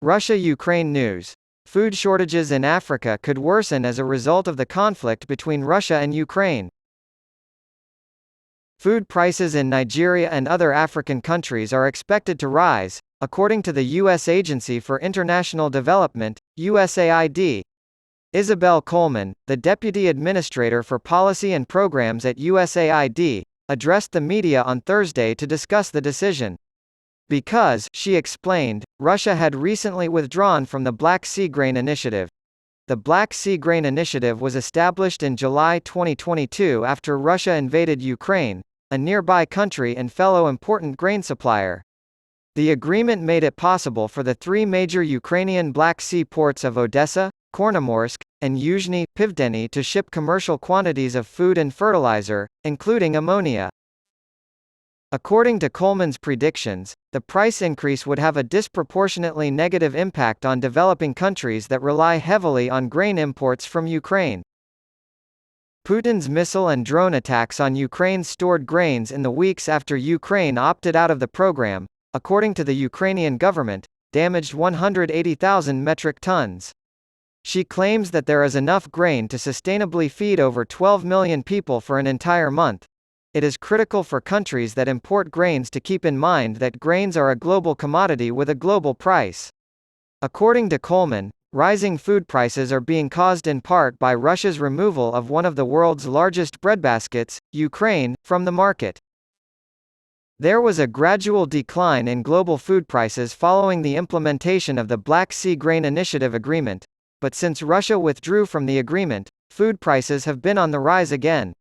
Russia-Ukraine news. Food shortages in Africa could worsen as a result of the conflict between Russia and Ukraine. Food prices in Nigeria and other African countries are expected to rise, according to the U.S. Agency for International Development, USAID. Isabel Coleman, the Deputy Administrator for Policy and Programs at USAID, addressed the media on Thursday to discuss the decision. Because, she explained, Russia had recently withdrawn from the Black Sea Grain Initiative. The Black Sea Grain Initiative was established in July 2022 after Russia invaded Ukraine, a nearby country and fellow important grain supplier. The agreement made it possible for the three major Ukrainian Black Sea ports of Odessa, Chornomorsk, and Yuzhny Pivdeny to ship commercial quantities of food and fertilizer, including ammonia. According to Coleman's predictions, the price increase would have a disproportionately negative impact on developing countries that rely heavily on grain imports from Ukraine. Putin's missile and drone attacks on Ukraine's stored grains in the weeks after Ukraine opted out of the program, according to the Ukrainian government, damaged 180,000 metric tons. She claims that there is enough grain to sustainably feed over 12 million people for an entire month. It is critical for countries that import grains to keep in mind that grains are a global commodity with a global price. According to Coleman, rising food prices are being caused in part by Russia's removal of one of the world's largest breadbaskets, Ukraine, from the market. There was a gradual decline in global food prices following the implementation of the Black Sea Grain Initiative agreement, but since Russia withdrew from the agreement, food prices have been on the rise again.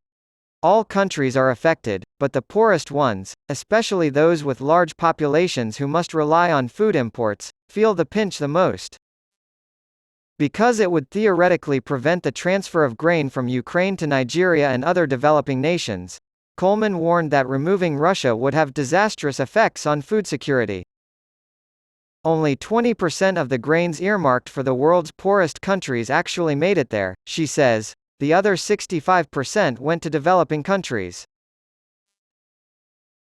All countries are affected, but the poorest ones, especially those with large populations who must rely on food imports, feel the pinch the most. Because it would theoretically prevent the transfer of grain from Ukraine to Nigeria and other developing nations, Coleman warned that removing Russia would have disastrous effects on food security. Only 20% of the grains earmarked for the world's poorest countries actually made it there, she says. The other 65% went to developing countries.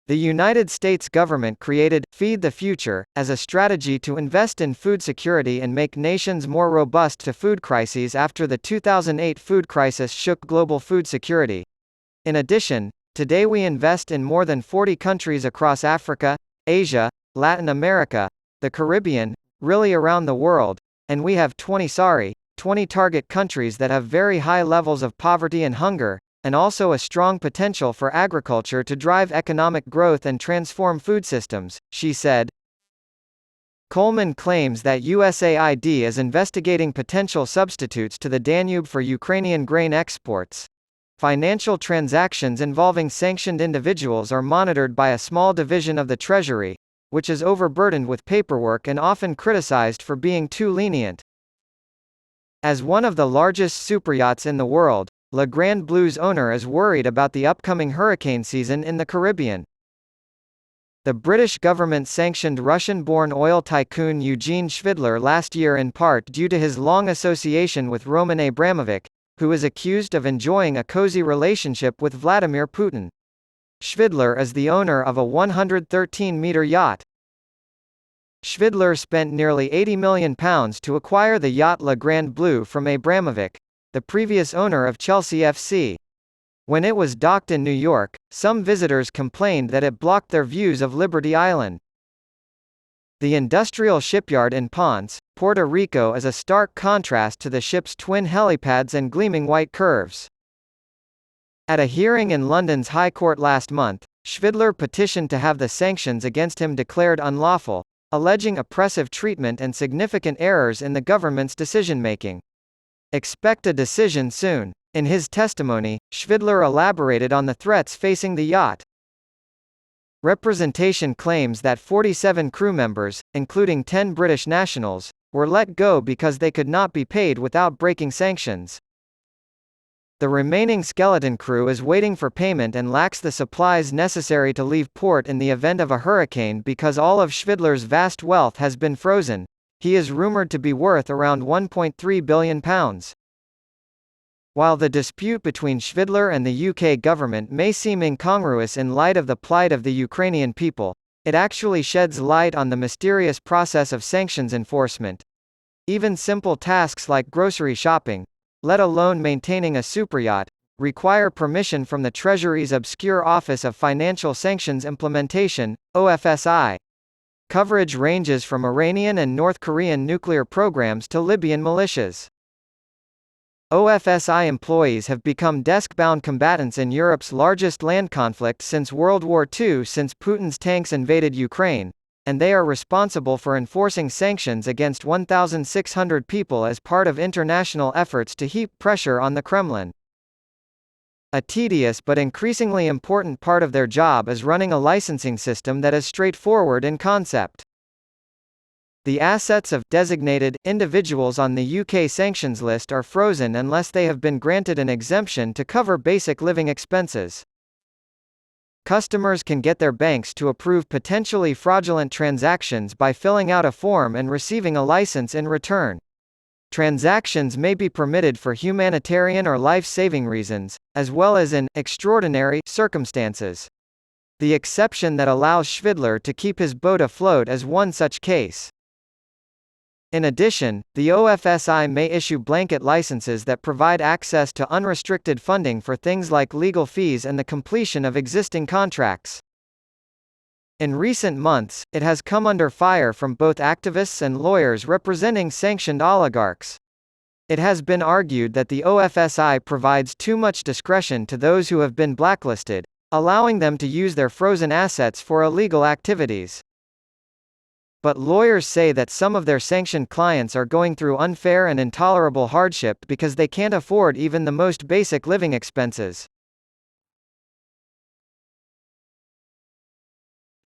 The United States government created Feed the Future as a strategy to invest in food security and make nations more robust to food crises after the 2008 food crisis shook global food security. In addition, today we invest in more than 40 countries across Africa, Asia, Latin America, the Caribbean, really around the world, and we have 20 target countries that have very high levels of poverty and hunger, and also a strong potential for agriculture to drive economic growth and transform food systems, she said. Coleman claims that USAID is investigating potential substitutes to the Danube for Ukrainian grain exports. Financial transactions involving sanctioned individuals are monitored by a small division of the Treasury, which is overburdened with paperwork and often criticized for being too lenient. As one of the largest superyachts in the world, Le Grand Blue's owner is worried about the upcoming hurricane season in the Caribbean. The British government sanctioned Russian-born oil tycoon Eugene Schvidler last year in part due to his long association with Roman Abramovich, who is accused of enjoying a cozy relationship with Vladimir Putin. Schvidler is the owner of a 113-meter yacht. Schvidler spent nearly £80 million to acquire the yacht Le Grand Blue from Abramovich, the previous owner of Chelsea FC. When it was docked in New York, some visitors complained that it blocked their views of Liberty Island. The industrial shipyard in Ponce, Puerto Rico is a stark contrast to the ship's twin helipads and gleaming white curves. At a hearing in London's High Court last month, Schvidler petitioned to have the sanctions against him declared unlawful, alleging oppressive treatment and significant errors in the government's decision-making. Expect a decision soon. In his testimony, Schvidler elaborated on the threats facing the yacht. Representation claims that 47 crew members, including 10 British nationals, were let go because they could not be paid without breaking sanctions. The remaining skeleton crew is waiting for payment and lacks the supplies necessary to leave port in the event of a hurricane because all of Schvidler's vast wealth has been frozen. He is rumored to be worth around £1.3 billion. While the dispute between Schvidler and the UK government may seem incongruous in light of the plight of the Ukrainian people, It actually sheds light on the mysterious process of sanctions enforcement. Even simple tasks like grocery shopping, let alone maintaining a superyacht, require permission from the Treasury's obscure Office of Financial Sanctions Implementation, OFSI. Coverage ranges from Iranian and North Korean nuclear programs to Libyan militias. OFSI employees have become desk-bound combatants in Europe's largest land conflict since World War II, since Putin's tanks invaded Ukraine, and they are responsible for enforcing sanctions against 1,600 people as part of international efforts to heap pressure on the Kremlin. A tedious but increasingly important part of their job is running a licensing system that is straightforward in concept. The assets of designated individuals on the UK sanctions list are frozen unless they have been granted an exemption to cover basic living expenses. Customers can get their banks to approve potentially fraudulent transactions by filling out a form and receiving a license in return. Transactions may be permitted for humanitarian or life-saving reasons, as well as in extraordinary circumstances. The exception that allows Schvidler to keep his boat afloat is one such case. In addition, the OFSI may issue blanket licenses that provide access to unrestricted funding for things like legal fees and the completion of existing contracts. In recent months, it has come under fire from both activists and lawyers representing sanctioned oligarchs. It has been argued that the OFSI provides too much discretion to those who have been blacklisted, allowing them to use their frozen assets for illegal activities. But lawyers say that some of their sanctioned clients are going through unfair and intolerable hardship because they can't afford even the most basic living expenses.